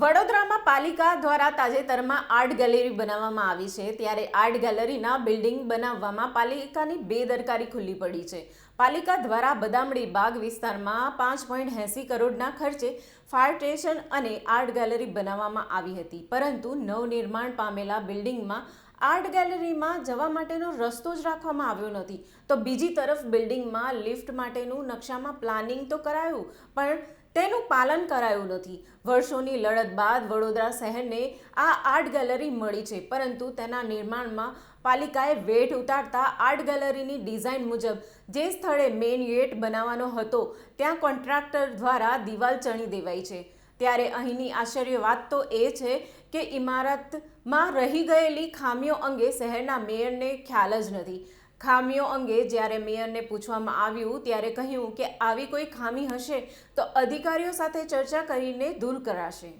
વડોદરામાં પાલિકા દ્વારા તાજેતરમાં આર્ટ ગેલેરી બનાવવામાં આવી છે, ત્યારે આર્ટ ગેલેરીના બિલ્ડિંગ બનાવવામાં પાલિકાની બેદરકારી ખુલ્લી પડી છે। પાલિકા દ્વારા બદામડી બાગ વિસ્તારમાં 5.80 કરોડના ખર્ચે ફાયર સ્ટેશન અને આર્ટ ગેલેરી બનાવવામાં આવી હતી, પરંતુ નવનિર્માણ પામેલા બિલ્ડિંગમાં આર્ટ ગેલેરીમાં જવા માટેનો રસ્તો જ રાખવામાં આવ્યો નથી, તો બીજી તરફ બિલ્ડિંગમાં લિફ્ટ માટેનું નકશામાં પ્લાનિંગ તો કરાયું, પણ તેનું પાલન કરાયું નથી। વર્ષોની લડત બાદ વડોદરા શહેરને આ આર્ટ ગેલેરી મળી છે, પરંતુ તેના નિર્માણમાં પાલિકાએ વેઠ ઉતારતા આર્ટ ગેલેરીની ડિઝાઇન મુજબ જે સ્થળે મેઇન ગેટ બનાવવાનો હતો ત્યાં કોન્ટ્રાક્ટર દ્વારા દિવાલ ચણી દેવાઈ છે। ત્યારે અહીંની આશ્ચર્ય વાત તો એ છે કે ઇમારતમાં રહી ગયેલી ખામીઓ અંગે શહેરના મેયરને ખ્યાલ જ નથી। ખામીઓ અંગે જ્યારે મેયરને પૂછવામાં આવ્યું ત્યારે કહ્યું કે આવી કોઈ ખામી હશે તો અધિકારીઓ સાથે ચર્ચા કરીને દૂર કરાશે।